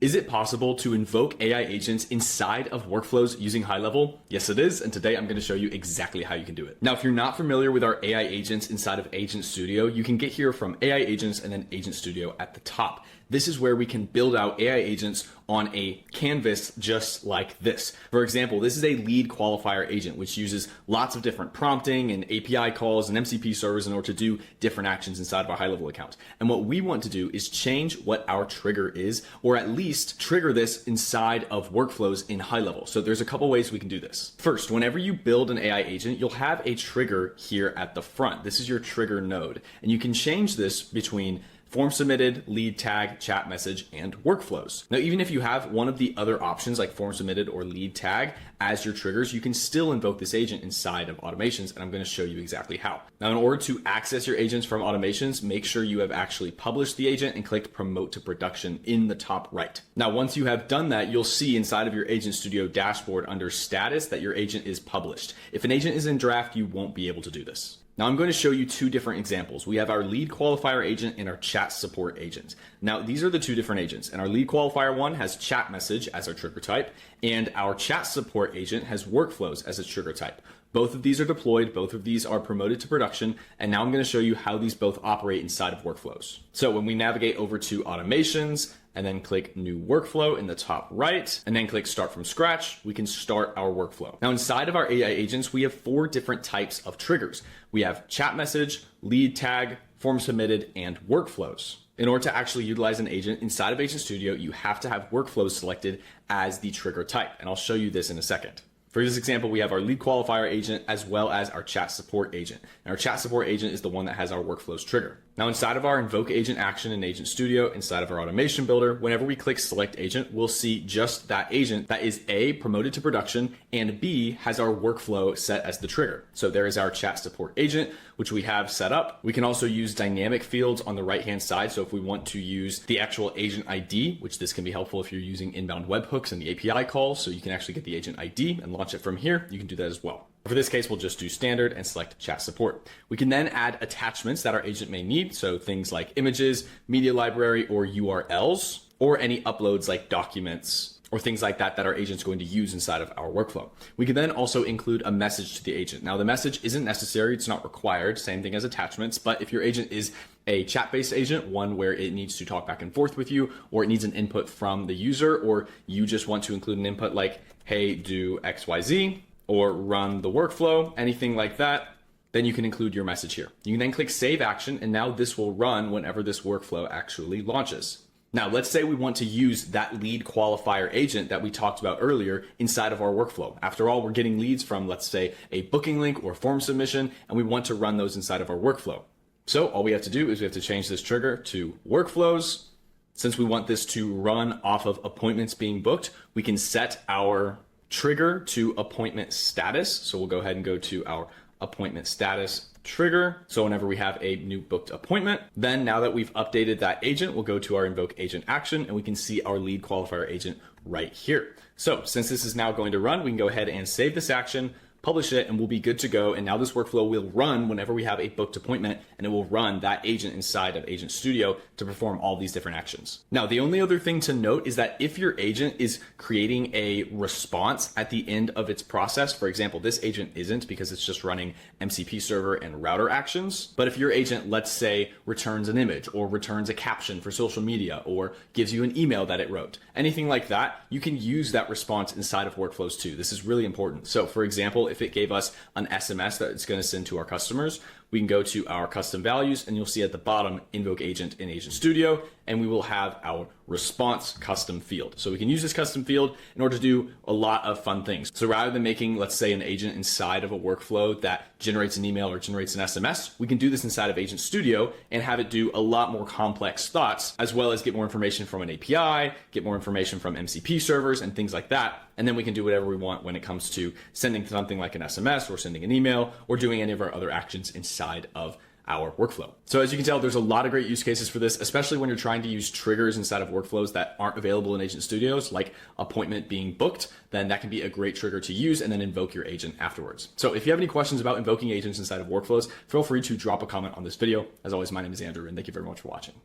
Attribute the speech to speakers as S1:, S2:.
S1: Is it possible to invoke AI agents inside of workflows using HighLevel? Yes, it is. And today I'm going to show you exactly how you can do it. Now, if you're not familiar with our AI agents inside of Agent Studio, you can get here from AI agents and then Agent Studio at the top. This is where we can build out AI agents on a canvas just like this. For example, this is a lead qualifier agent, which uses lots of different prompting and API calls and MCP servers in order to do different actions inside of our HighLevel account. And what we want to do is change what our trigger is, or at least trigger this inside of workflows in HighLevel. So there's a couple ways we can do this. First, whenever you build an AI agent, you'll have a trigger here at the front. This is your trigger node, and you can change this between form submitted, lead tag, chat message, and workflows. Now, even if you have one of the other options like form submitted or lead tag as your triggers, you can still invoke this agent inside of automations, and I'm going to show you exactly how. Now, in order to access your agents from automations, make sure you have actually published the agent and clicked promote to production in the top right. Now, once you have done that, you'll see inside of your Agent Studio dashboard under status that your agent is published. If an agent is in draft, you won't be able to do this. Now I'm going to show you two different examples. We have our lead qualifier agent and our chat support agent. Now these are the two different agents, and our lead qualifier one has chat message as our trigger type, and our chat support agent has workflows as its trigger type. Both of these are deployed, both of these are promoted to production, and now I'm going to show you how these both operate inside of workflows. So when we navigate over to automations, and then click new workflow in the top right, and then click start from scratch, we can start our workflow. Now inside of our AI agents, we have 4 different types of triggers. We have chat message, lead tag, form submitted, and workflows. In order to actually utilize an agent inside of Agent Studio, you have to have workflows selected as the trigger type, and I'll show you this in a second. For this example, we have our lead qualifier agent as well as our chat support agent. And our chat support agent is the one that has our workflows trigger. Now inside of our Invoke Agent action in Agent Studio, inside of our automation builder, whenever we click select agent, we'll see just that agent that is A, promoted to production, and B, has our workflow set as the trigger. So there is our chat support agent, which we have set up. We can also use dynamic fields on the right-hand side. So if we want to use the actual agent ID, which this can be helpful if you're using inbound webhooks and the API calls, so you can actually get the agent ID and launch it from here, you can do that as well. For this case, we'll just do standard and select chat support. We can then add attachments that our agent may need. So things like images, media library, or URLs, or any uploads like documents or things like that that our agent's going to use inside of our workflow. We can then also include a message to the agent. Now the message isn't necessary, it's not required, same thing as attachments, but if your agent is a chat-based agent, one where it needs to talk back and forth with you, or it needs an input from the user, or you just want to include an input like, hey, do XYZ, or run the workflow, anything like that, then you can include your message here. You can then click save action, and now this will run whenever this workflow actually launches. Now, let's say we want to use that lead qualifier agent that we talked about earlier inside of our workflow. After all, we're getting leads from, let's say, a booking link or form submission, and we want to run those inside of our workflow. So all we have to do is we have to change this trigger to workflows. Since we want this to run off of appointments being booked, we can set our trigger to appointment status. So we'll go ahead and go to our appointment status trigger. So whenever we have a new booked appointment, then now that we've updated that agent, we'll go to our Invoke Agent action and we can see our lead qualifier agent right here. So since this is now going to run, we can go ahead and save this action, publish it, and we'll be good to go. And now this workflow will run whenever we have a booked appointment, and it will run that agent inside of Agent Studio to perform all these different actions. Now, the only other thing to note is that if your agent is creating a response at the end of its process, for example, this agent isn't because it's just running MCP server and router actions. But if your agent, let's say, returns an image or returns a caption for social media or gives you an email that it wrote, anything like that, you can use that response inside of workflows too. This is really important. So for example, if it gave us an SMS that it's going to send to our customers, we can go to our custom values and you'll see at the bottom Invoke Agent in Agent Studio, and we will have our response custom field. So we can use this custom field in order to do a lot of fun things. So rather than making, let's say, an agent inside of a workflow that generates an email or generates an SMS, we can do this inside of Agent Studio and have it do a lot more complex thoughts, as well as get more information from an API, get more information from MCP servers and things like that. And then we can do whatever we want when it comes to sending something like an SMS or sending an email or doing any of our other actions inside of our workflow. So as you can tell, there's a lot of great use cases for this, especially when you're trying to use triggers inside of workflows that aren't available in Agent Studios, like appointment being booked, then that can be a great trigger to use and then invoke your agent afterwards. So if you have any questions about invoking agents inside of workflows, feel free to drop a comment on this video. As always, my name is Andrew, and thank you very much for watching.